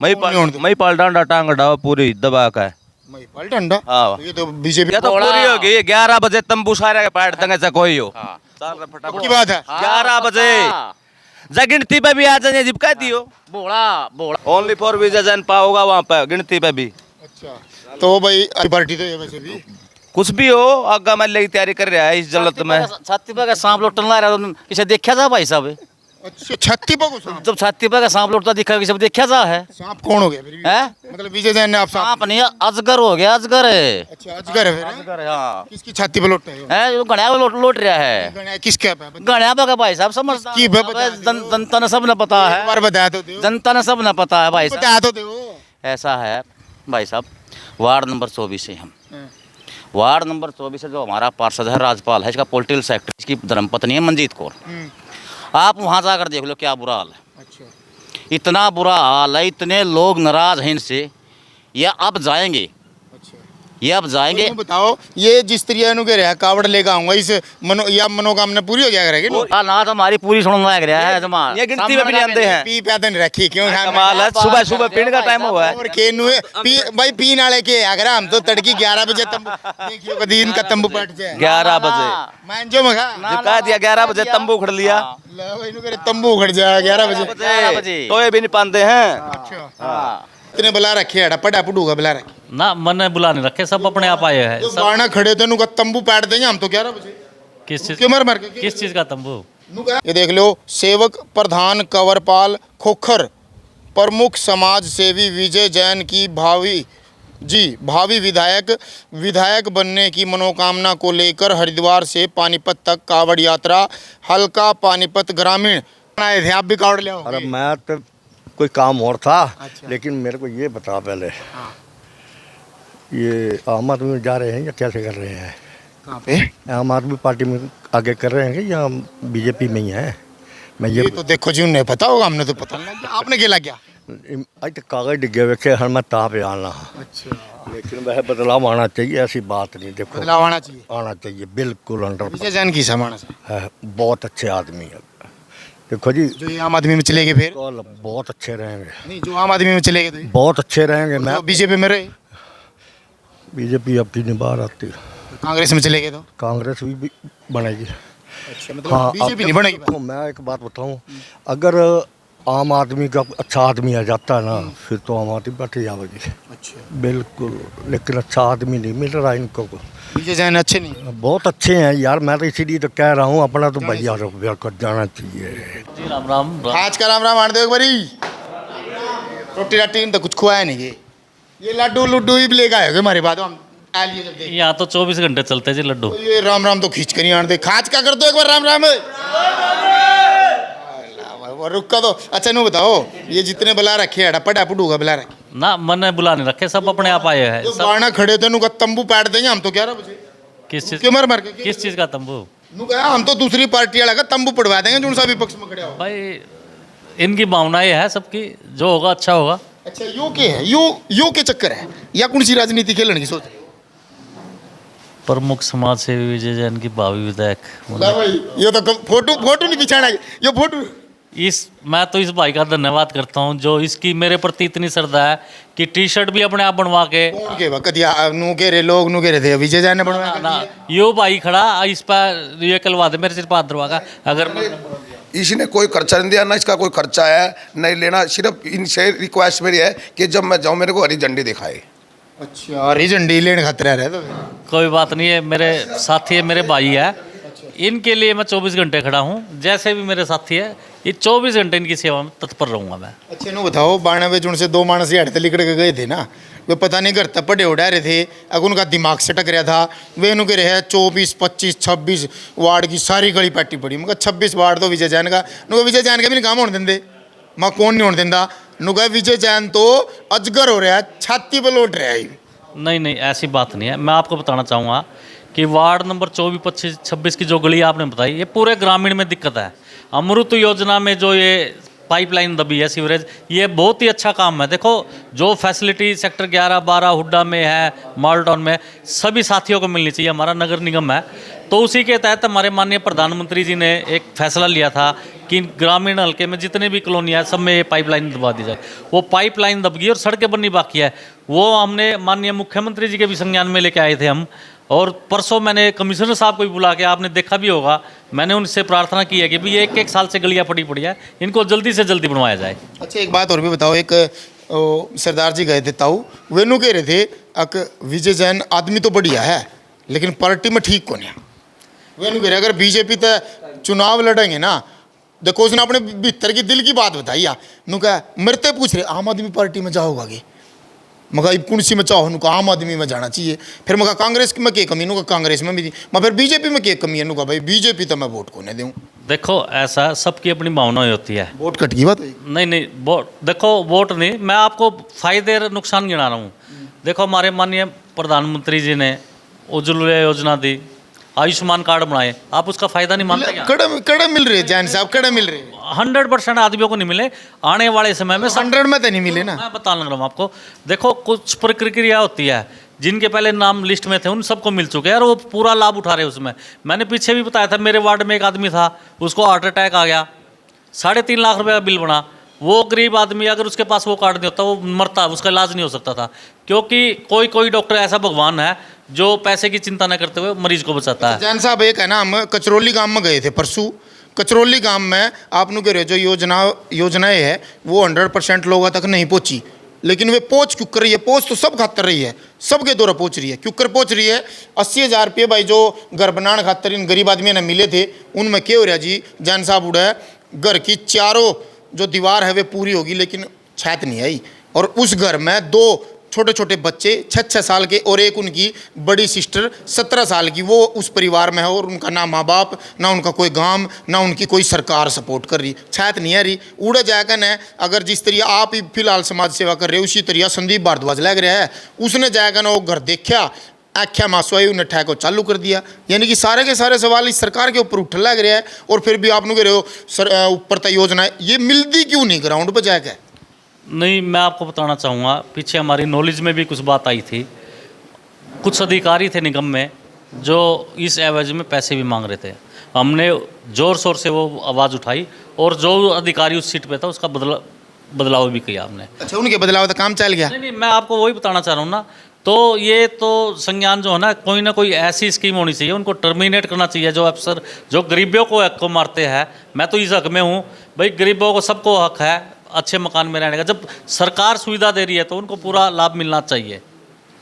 मई पाल डांडा टांग डाओ पूरी दबा का है। महिपाल डंडा हाँ। ये तो बीजेपी ये तो पूरी होगी 11 बजे तंबू सारे के पैर देंगे से कोई हो की बात है। 11 बजे जा गिनती पे भी आ जाए जिब कह दियो बोला बोला ओनली फॉर विजय जैन पाओगा वहाँ पे गिनती पे भी। अच्छा तो भाई पार्टी तो ये वैसे भी कुछ भी हो आगा मल्ले की तैयारी कर रहा है इस जलत में। छाती पे का सांप लोटन ला रहा है किसे देखा जा भाई साहब अच्छा छत्ती पर को सांप जब छाती पे का सांप लोटता दिखा किसे देखा जा है सांप कौन हो गया फिर हैं? मतलब विजय जैन ने आप सांप सांप नहीं अजगर हो गया अजगर है अच्छा अजगर है फिर हैं? अजगर है हाँ किसकी छाती पे लोटता है है जो गणिया लोट रहा है गणिया किसके पे गणिया पे का भाई साहब समझता की बता दो। जनता ने सब ने पता एक है बार बताया तो दो जनता ने सब ने पता है भाई साहब बताया तो दो ऐसा है भाई साहब वार्ड नंबर 24 से हम वार्ड नंबर 24 से जो हमारा पार्षद है राजपाल है इसका पॉलिटिकल सेक्रेटरी इसकी धर्मपत्नी है मंजीत कौर आप वहाँ जाकर देख लो क्या बुरा हाल है अच्छा इतना बुरा हाल है इतने लोग नाराज हैं इनसे ये अब जाएंगे अच्छा ये अब जाएंगे तो बताओ ये जिस तरीके नु कह रहा है कावड़ लेकर आऊंगा इस या मनोकामना पूरी हो जाएगा रहेगी ना तो हमारी पूरी सुनना लग रहा है जमा ये गिनती में भी नहीं आते हैं। पी पैदल नहीं रखी क्यों कमाल है सुबह सुबह पीने का टाइम हुआ है और के नु पी भाई पीने वाले के अगर हम तो तड़की 11 बजे तंबू देखियो कदी इनका तंबू पट जाए 11 बजे मान जो मगा जब कह दिया 11 बजे तंबू उखड़ लिया ला भाई नु करे तंबू उखड़ जाए 11 बजे 11 बजे तो ये भी नहीं पाते हैं। अच्छा इतने बुला रखे है पटा पुडूगा बुला रखे ना मैंने बुला नहीं रखे सब अपने आप आए हैं जो बाणा खड़े थे नु का तंबू पैट देंगे हम तो 11 बजे किस चीज क्यों मर मर के किस चीज का तंबू ये देख लो सेवक प्रधान कंवरपाल खोखर प्रमुख समाज सेवी विजय जैन की भावी विधायक बनने की मनोकामना को लेकर हरिद्वार से पानीपत तक कावड़ यात्रा हल्का पानीपत ग्रामीण आए थे। आप भी कावड़ ले आओ। अरे मैं तो कोई काम और था लेकिन मेरे को ये बता पहले ये आम आदमी में जा रहे हैं या कैसे कर रहे हैं? कहाँ पे आम आदमी पार्टी में आगे कर रहे हैं या बीजेपी में ही है? मैं ये तो देखो जी उन्हें पता होगा हमने तो पता नहीं किया। आपने खेला क्या आज तक कागज डिगे वैसे हर मैं ता पे आना अच्छा लेकिन वह बदलाव आना चाहिए ऐसी बात नहीं। देखो बदलाव आना चाहिए आना चाहिए बिल्कुल विजय जैन की समाना से है बहुत अच्छे आदमी है। देखो जी जो ये आम आदमी में चले गए फिर कल बहुत अच्छे रहेंगे नहीं जो आम आदमी में चले गए तो बहुत अच्छे रहेंगे। मैं बीजेपी में रहे बीजेपी अब 3 बार आती है कांग्रेस में चले गए तो कांग्रेस भी बनेगी। अच्छा मतलब बीजेपी नहीं बनेगी देखो मैं एक बात बताऊं अगर आम आदमी का अच्छा आदमी आ जाता है ना फिर तो आम आदमी पार्टी जाएगी अच्छा बिल्कुल। लेकिन अच्छा आदमी नहीं मिल रहा इनको को। विजय जैन अच्छे नहीं बहुत अच्छे हैं यार मैं तो इसीलिए तो कह रहा हूँ अपना तो भैया रुपया कर जाना चाहिए। जी राम राम आज का राम राम आन दो एक बारी रोटी राटी तो कुछ खुआया नहीं ये लड्डू लुड्डू ही लेकर आए हमारे बाद हम आ लिए जब देख यहाँ तो 24 घंटे चलते जी लड्डू। तो ये राम राम तो खींच कर नहीं आन दे खाज का कर दो एक बार राम राम और रुक का दो। अच्छा नु बताओ ये जितने बुला रखे है पटा पुडूगा बुला रखे ना मैंने बुला नहीं रखे सब अपने आप आए हैं जो सब बाणा खड़े थे नु का तंबू पैट देंगे हम तो 11 बजे किस चीज क्यों मर मर के किस चीज का तंबू नु कहा हम तो दूसरी पार्टी वाला का तंबू पड़वा देंगे जो सा विपक्ष में खड़े हो। भाई इनकी भावना ये है सबकी जो होगा अच्छा होगा। अच्छा यो के है यो के चक्कर है या कौन सी राजनीति खेलने की सोच रहे हो? प्रमुख समाज सेवी विजय जैन की भावी विधायक ला भाई ये तो फोटो नहीं बिछाना ये फोटो मैं तो इस भाई का धन्यवाद करता हूँ जो इसकी मेरे प्रति इतनी श्रद्धा है कि टी शर्ट भी अपने आप बनवा के कौन के वक्त या नु के रे लोग नु के रे थे विजय जैन ने बनवाया ना यो भाई खड़ा इस पर ये कलवा दे मेरे सिर पर हाथ धरवा का अगर इसने कोई खर्चा नहीं दिया ना इसका कोई खर्चा है नहीं लेना। सिर्फ इनसे रिक्वेस्ट मेरी है कि जब मैं जाऊँ मेरे को हरी झंडी दिखाए। अच्छा हरी झंडी लेने खतरा रहे तो कोई बात नहीं है मेरे साथी है मेरे भाई है इनके लिए मैं 24 घंटे खड़ा हूँ जैसे भी मेरे साथी है ये 24 घंटे इनकी सेवा में तत्पर रहूँगा मैं। अच्छा नु बताओ बाणा में से 2 मानस हड़ते लिकड़ के गए थे ना वे पता नहीं घर तपड़े उड़ा रहे थे अगर उनका दिमाग से टक रहा था वे नु के रहे 24 25 26 वार्ड की सारी गली पार्टी पड़ी मगर 26 वार्ड तो विजय जैन का नु विजय जैन का भी नहीं काम होने देंगे मैं कौन नहीं होने देता नु कहा विजय जैन तो अजगर हो रहा है छाती पर लौट रहा है। नहीं ऐसी बात नहीं है। मैं आपको बताना चाहूँगा कि वार्ड नंबर 24 25 26 की जो गली आपने बताई ये पूरे ग्रामीण में दिक्कत है। अमृत योजना में जो ये पाइपलाइन दबी है सीवरेज ये बहुत ही अच्छा काम है। देखो जो फैसिलिटी सेक्टर 11 12 हुड्डा में है मॉल टाउन में सभी साथियों को मिलनी चाहिए। हमारा नगर निगम है तो उसी के तहत हमारे माननीय प्रधानमंत्री जी ने एक फैसला लिया था कि ग्रामीण हल्के में जितने भी कॉलोनियाँ सब में ये पाइपलाइन दबा दी जाए। वो पाइपलाइन दब गई और सड़कें बननी बाकी है। वो हमने माननीय मुख्यमंत्री जी के भी संज्ञान में लेके आए थे हम। और परसों मैंने कमिश्नर साहब को भी बुला के, आपने देखा भी होगा, मैंने उनसे प्रार्थना की है कि भाई एक साल से गलियाँ पड़ी है, इनको जल्दी से जल्दी बनवाया जाए। अच्छा, एक बात और भी बताओ। एक सरदार जी गए थे ताऊ, वेनु कह रहे थे अक विजय जैन आदमी तो बढ़िया है लेकिन पार्टी में ठीक कौन है। वेनु कह रहे अगर बीजेपी तो चुनाव लड़ेंगे ना, देखो उसने अपने भीतर की दिल की बात बताई। नु कहा मेरे ते पूछ रहे आम आदमी पार्टी में जाओगा गे, मगर कौन सी में चाहो, नुका आम आदमी में जाना चाहिए। फिर मगर कांग्रेस में क्या कमी, नुका कांग्रेस में भी थी, मैं फिर बीजेपी में क्या कमी है, नुका भाई बीजेपी तो मैं वोट को नहीं दूँ। देखो ऐसा सबकी अपनी भावनाएं होती है। वोट कट की बात हुई। नहीं वोट, देखो वोट नहीं, मैं आपको फायदे और नुकसान गिना रहा हूँ। देखो हमारे माननीय प्रधानमंत्री जी ने उज्ज्वला योजना दी, आयुष्मान कार्ड बनाए, आप उसका फायदा नहीं मानते क्या? कड़े मिल रहे जैन साहब, कड़े मिल रहे। 100% आदमियों को नहीं मिले, आने वाले समय में 100 में तो नहीं मिले ना। मैं बता लग रहा हूँ आपको। देखो कुछ प्रक्रिया होती है, जिनके पहले नाम लिस्ट में थे उन सबको मिल चुके हैं और वो पूरा लाभ उठा रहे हैं उसमें। मैंने पीछे भी बताया था, मेरे वार्ड में एक आदमी था, उसको हार्ट अटैक आ गया, 3.5 लाख रुपये का बिल बना। वो गरीब आदमी अगर उसके पास वो कार्ड नहीं होता वो मरता, उसका इलाज नहीं हो सकता था। क्योंकि कोई डॉक्टर ऐसा भगवान है जो पैसे की चिंता न करते हुए मरीज को बचाता है। जैन साहब एक है ना, हम कचरौली गांव में गए थे परसों। कचरौली गांव में आपने कह रहे जो योजनाएं है वो 100% लोगों तक नहीं पहुंची, लेकिन वे पहुंच क्यों कर रही है? पहुंच तो सब खातर रही है, सबके द्वारा पहुंच रही है। क्यों कर पहुंच रही है? 80,000 रुपये भाई जो घर बनाने खातर इन गरीब आदमी ने मिले थे, उनमें क्या हो रहा जी जैन साहब उड़ा घर की चारों जो दीवार है वे पूरी होगी लेकिन छत नहीं आई। और उस घर में 2 छोटे छोटे बच्चे 6-6 साल के और एक उनकी बड़ी सिस्टर 17 साल की, वो उस परिवार में है और उनका ना माँ बाप, ना उनका कोई गांव, ना उनकी कोई सरकार सपोर्ट कर रही, छात नहीं आ रही। उड़ा जाएगा न, अगर जिस तरह आप ही फिलहाल समाज सेवा कर रहे हो उसी तरह संदीप भारद्वाज लग रहा है, उसने जाएगा ना वो घर देखा, आख्या मासवाई उन्हें ठहको चालू कर दिया। यानी कि सारे के सारे सवाल इस सरकार के ऊपर उठ लग रहा है। और फिर भी आप कह रहे हो ऊपर तक योजना ये मिलती क्यों नहीं ग्राउंड पर जाएगा? नहीं, मैं आपको बताना चाहूँगा, पीछे हमारी नॉलेज में भी कुछ बात आई थी। कुछ अधिकारी थे निगम में जो इस एवज में पैसे भी मांग रहे थे। हमने ज़ोर शोर से वो आवाज़ उठाई और जो अधिकारी उस सीट पे था उसका बदलाव भी किया हमने। अच्छा, उनके बदलाव तो काम चल गया। नहीं, मैं आपको वही बताना चाह रहा हूँ ना। तो ये तो संज्ञान जो है ना, कोई ना कोई ऐसी स्कीम होनी चाहिए, उनको टर्मिनेट करना चाहिए। जो अफसर जो गरीबों को हक को मारते हैं, मैं तो इस हक में हूँ भाई, गरीबों को सबको हक है अच्छे मकान में रहने का। जब सरकार सुविधा दे रही है तो उनको पूरा लाभ मिलना चाहिए।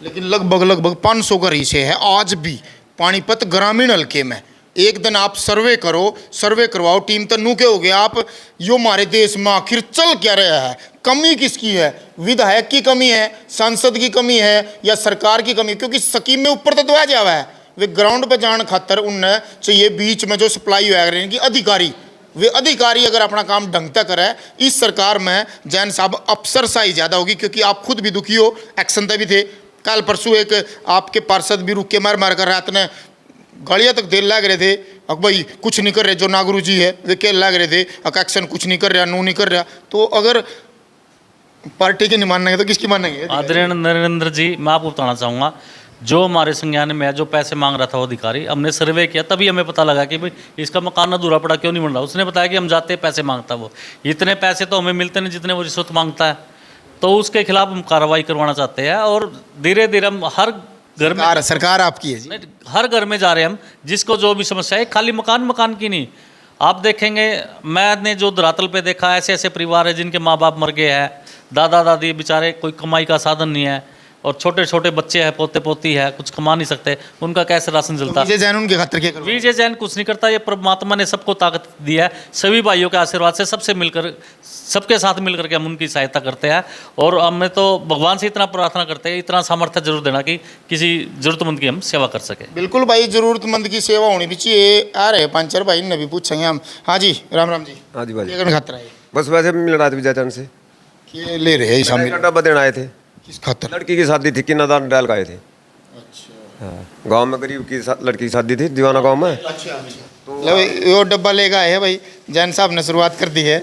लेकिन लगभग 500 का रेशे है आज भी पानीपत ग्रामीण हल्के में। एक दिन आप सर्वे करवाओ टीम तन्नू के हो गए आप, यो हमारे देश में आखिर चल क्या रहा है? कमी किसकी है? विधायक की कमी है, सांसद की कमी है, या सरकार की कमी? क्योंकि स्कीम में ऊपर तो आ जावा है, वे ग्राउंड पे जाने खातर उनने चाहिए बीच में जो सप्लाई हो कि अधिकारी, वे अधिकारी अगर अपना काम ढंग से करे, इस सरकार में जैन साहब अफसरशाही ज़्यादा होगी। क्योंकि आप खुद भी दुखी हो, एक्शन तक भी थे। कल परसों एक आपके पार्षद भी रुक के मार कर रात ने गाड़ियाँ तक देर लग रहे थे, अब भाई कुछ नहीं कर रहे। जो नागरू जी है वे क्या लग रहे थे, एक्शन कुछ नहीं कर रहा, नहीं कर रहा। तो अगर पार्टी के नहीं मानेंगे तो किसकी मानेंगे? आदरणीय नरेंद्र जी, मैं आपको बताना चाहूँगा, जो हमारे संज्ञान में जो पैसे मांग रहा था वो अधिकारी, हमने सर्वे किया तभी हमें पता लगा कि भाई इसका मकान अधूरा पड़ा क्यों नहीं बन रहा। उसने बताया कि हम जाते पैसे मांगता, वो इतने पैसे तो हमें मिलते नहीं जितने वो रिश्वत मांगता है। तो उसके खिलाफ हम कार्रवाई करवाना चाहते हैं और धीरे धीरे हम हर घर में, सरकार आपकी है जी, हर घर में जा रहे हैं हम। जिसको जो भी समस्या है, खाली मकान की नहीं, आप देखेंगे मैंने जो धरातल पे देखा, ऐसे ऐसे परिवार है जिनके माँ बाप मर गए हैं, दादा दादी बेचारे कोई कमाई का साधन नहीं है, और छोटे छोटे बच्चे हैं, पोते पोती है, कुछ कमा नहीं सकते, उनका कैसे राशन चलता? विजय जैन उनके खातिर क्या करोगे? विजय जैन कुछ नहीं करता। ये परमात्मा ने सबको ताकत दी है, सभी भाइयों के आशीर्वाद से सबसे मिलकर, सबके साथ मिलकर के हम उनकी सहायता करते हैं। और हमें तो भगवान से इतना प्रार्थना करते हैं, इतना सामर्थ्य जरूर देना कि किसी जरूरतमंद की हम सेवा कर सके। बिल्कुल भाई, जरूरतमंद की सेवा होनी भी चाहिए। आ रहे पंचर भाई ने भी पूछेंगे हम। हाँ जी, राम राम जी। हाँ जी भाई, ये खातर आए? बस वैसे मिल रहा था विजय चंद से, ये ले रहे हैं शामिल? डब्बा देने आए थे। किस खातर? लड़की की शादी थी, किन्नादान डाल के आए थे। अच्छा। हाँ, गांव में गरीब की लड़की की शादी थी, दीवाना गांव में। अच्छा। तो वो डब्बा लेगा है भाई, जैन साहब ने शुरुआत कर दी है।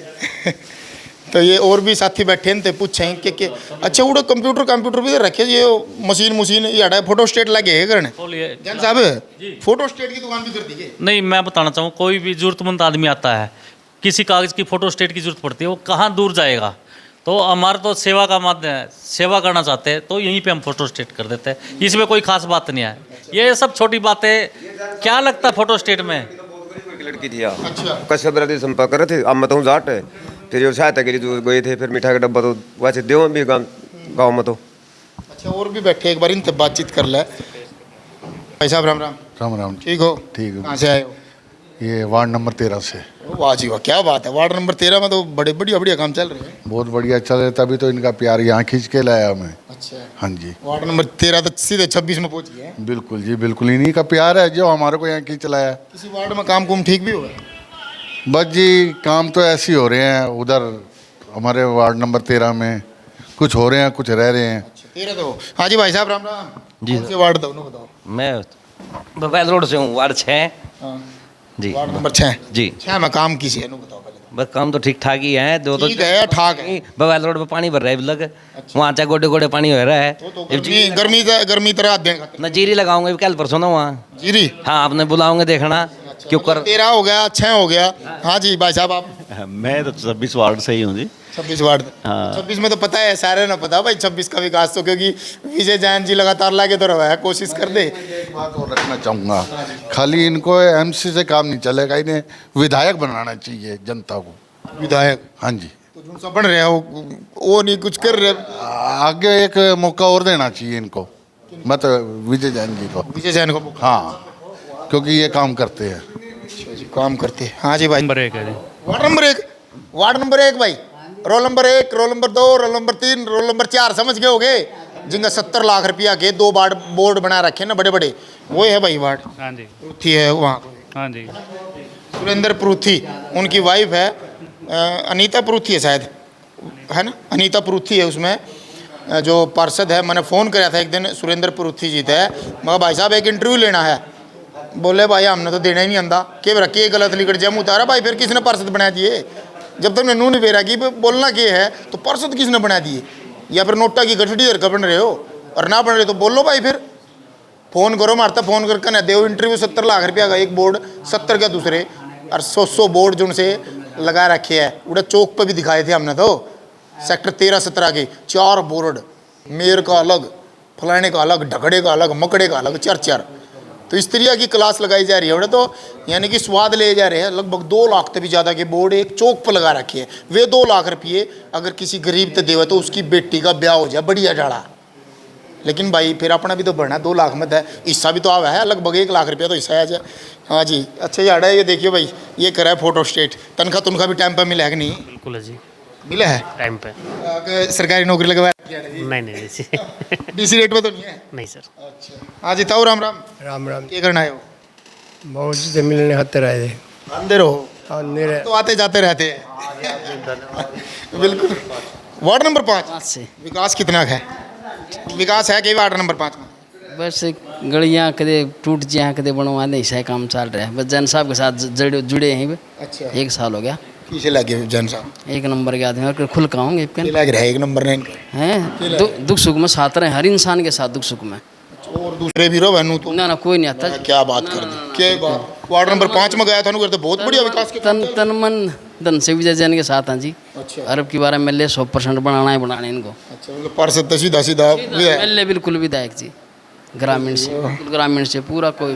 तो ये और भी साथी बैठे हैं तो पूछें कि अच्छा वो कंप्यूटर भी तो रखे ये मशीन ये हटा फोटो स्टेट लगे है करने बोलिए जन साहब फोटो स्टेट की दुकान भी कर दी है नहीं, मैं बताना चाहूँ, कोई भी ज़रूरतमंद आदमी आता है, किसी कागज़ की फ़ोटो स्टेट की ज़रूरत पड़ती है, वो कहाँ दूर जाएगा। तो हमारा तो सेवा का माध्यम है, सेवा करना चाहते हैं तो यहीं पे हम फ़ोटो स्टेट कर देते हैं, इसमें कोई खास बात नहीं है। ये सब छोटी बातें, क्या लगता है फ़ोटो स्टेट में। एक लड़की थी यहाँ कश्यप राधे संपर्क कर रहे थे, अब मैं तो जाट है तेरी सहायता के लिए जो गए थे, फिर मिठाई का डब्बा तो वैसे देव भी गाँव में तो। अच्छा और भी बैठे एक बार इनसे बातचीत कर ले। भाई साहब राम राम। राम राम। ठीक हो? ठीक कहाँ है। से आए हो? ये वार्ड नंबर 13 से। वाह जी वाह, क्या बात है। वार्ड नंबर 13 में तो बड़े बढ़िया बढ़िया काम चल रहे हैं। बहुत बढ़िया चल रहे, तभी तो इनका प्यार यहाँ खींच के लाया हमें। अच्छा, हाँ जी वार्ड नंबर 13 तो सीधे 26 में पहुंच गए हैं। बिल्कुल जी बिल्कुल, इन्हीं का प्यार है जो हमारे को यहाँ खींच लाया। किसी वार्ड में काम कुम ठीक भी हुआ? बस जी काम तो ऐसे ही हो रहे हैं, उधर हमारे वार्ड नंबर 13 में कुछ हो रहे हैं कुछ रह रहे हैं। 13 तो। हाँ जी भाई साहब राम राम। जी कौन से वार्ड दो बताओ। मैं बबैल रोड से हूँ, वार्ड 6 हाँ, जी। वार्ड नंबर 6 जी 6 में काम किसी है बताओ पहले। बस काम तो ठीक ठाक ही है, दो तो ठीक है ठाक है। बबैल रोड पे पानी भर रहा है अभी लग, वहाँ चाहे गोडे गोडे पानी हो रहा है। तो गर्मी तरह देंगे मैं जीरी लगाऊंगा कल परसों ना वहाँ। जीरी। हाँ आपने बुलाओगे देखना क्यों कर। 13 हो गया 6 हो गया। हाँ जी भाई साहब आप। मैं तो 26 वार्ड से ही हूँ जी। 26 वार्ड। हाँ। 26 में तो पता है सारे ना पता भाई 26 का विकास तो, क्योंकि विजय जैन जी लगातार लाके तो रहा है, कोशिश कर दे। एक बात और रखना चाहूँगा, खाली इनको एमसी से काम नहीं चलेगा, इन्हें विधायक बनाना चाहिए जनता को। विधायक? हाँ जी तो जो सा बन रहे हो वो नहीं कुछ कर रहे। आगे एक मौका और देना चाहिए इनको, मत विजय जैन जी को। विजय जैन को? हाँ क्योंकि ये काम करते हैं। काम करते हैं। हाँ जी भाई। नंबर 1 है जी। Ward number 1। वार्ड नंबर 1 भाई। Roll number 1, roll number 2, roll number 3, roll number 4 समझ गए होगे, जिनका 70 लाख रुपया के 2 बोर्ड बना रखे ना बड़े बड़े, वो है भाई वार्ड। हाँ जी। पृथ्वी है वहाँ। हाँ जी। सुरेंद्र पृथ्वी, उनकी वाइफ है अनीता पृथ्वी है शायद, है ना, अनीता पृथ्वी है उसमें जो पार्षद है। मैंने फ़ोन कराया था एक दिन, सुरेंद्र पृथ्वी जी थे, मगर भाई साहब एक इंटरव्यू लेना है। बोले भाई हमने तो देना ही नहीं आंदा, के रखिए गलत लिखट जम उतारा भाई, फिर किसने पार्षद बना दिए? जब तक नू नहीं बेरा कि बोलना के है तो पार्षद किसने बना दिए? या फिर नोटा की गठड़ी का बन रहे हो, और ना बन रहे तो बोलो भाई, फिर फ़ोन करो, मारता फ़ोन करके ना देव इंटरव्यू। 70 लाख रुपया का एक बोर्ड, 70 क्या दूसरे, और 100 बोर्ड जो उनसे लगा रखे है। उड़ा चौक पर भी दिखाए थे हमने तो, सेक्टर 13-17 के 4 बोर्ड, मेयर का अलग, फलाने का अलग, ढकड़े का अलग, मकड़े का अलग, 4-4। तो इस तरह की क्लास लगाई जा रही है उड़ा, तो यानी कि स्वाद ले जा रहे हैं। लगभग 2 लाख से भी ज़्यादा के बोर्ड एक चौक पर लगा रखे हैं। वे 2 लाख रुपये अगर किसी गरीब तो देवे तो उसकी बेटी का ब्याह हो जाए बढ़िया डाला। लेकिन भाई फिर अपना भी तो बढ़ना, 2 लाख में है, हिस्सा भी तो आवा है, लगभग 1 लाख रुपया तो हिस्सा आ जाए। हाँ जी। अच्छा ये आड़ा ये देखिए भाई, ये करा है फोटो स्टेट। तनख्वाह भी टाइम पर मिला है कि नहीं? बिल्कुल है जी, मिला है टाइम पे। सरकारी नौकरी लगवाया? नहीं जी डीसी रेट में तो नहीं है? नहीं सर। अच्छा हाँ जी। ताऊ राम राम। राम राम। क्या करना है हो? बहुत से मिलने आते रहे थे। अंदर हो अंधेरे तो आते जाते रहते हैं। बिल्कुल। वार्ड नंबर 5 से विकास कितना है? विकास है कि वार्ड नंबर 5 में? बस गलियाँ कदे टूट जाए कदे बनवाने ऐसा काम चल रहा है। बस जन साहब के साथ जुड़े हैं। अच्छा 1 साल हो गया। किसे लगे जन साहब? 1 नंबर के आदमी और खुल कहूँगे लग रहा है 1 नंबर ने इनका हैं। दुख सुख में साथ रहे, हर इंसान के साथ दुख सुख में। और दूसरे भी रहो बहनू तो ना कोई नहीं आता। क्या बात कर दी, क्या बात। वार्ड नंबर 5 में गया था करते बहुत बढ़िया विकास के तन मन धन से विजय जैन के साथ हैं जी। अच्छा। अरब की बार MLA 100% बनाना है, बनाने इनको। अच्छा मतलब पार्षद तो सीधा सीधा MLA बिल्कुल विधायक जी, ग्रामीण से, ग्रामीण से पूरा कोई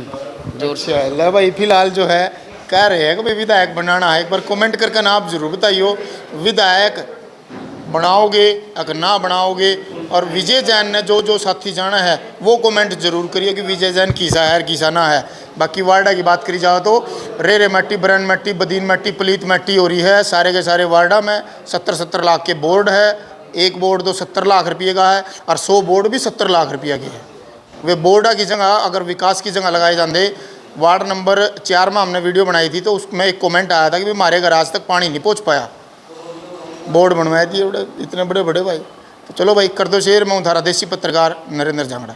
जोर से। अच्छा भाई फिलहाल जो है कह रहे हैं कि भाई विधायक बनाना है। एक बार कमेंट करके ना आप जरूर बताइए विधायक बनाओगे अगर ना बनाओगे, और विजय जैन ने जो साथी जाना है वो कमेंट जरूर करिए कि विजय जैन किसा है किसा ना है। बाकी वार्डा की बात करी जाओ तो रेरे मट्टी, बरन मट्टी, बदीन मट्टी, पलीत मट्टी हो रही है सारे के सारे वार्डा में। 70 लाख के बोर्ड है, एक बोर्ड तो 70 लाख रुपये का है, और 100 बोर्ड भी 70 लाख रुपये के है। वे बोर्डा की जगह अगर विकास की जगह लगाए जाते। वार्ड नंबर 4 में हमने वीडियो बनाई थी तो उसमें एक कमेंट आया था कि हमारे घर आज तक पानी नहीं पहुंच पाया, बोर्ड बनवाए दिए इतने बड़े बड़े भाई। तो चलो भाई कर दो शेयर। मैं हूँ थारा देसी पत्रकार नरेंद्र जांगड़ा।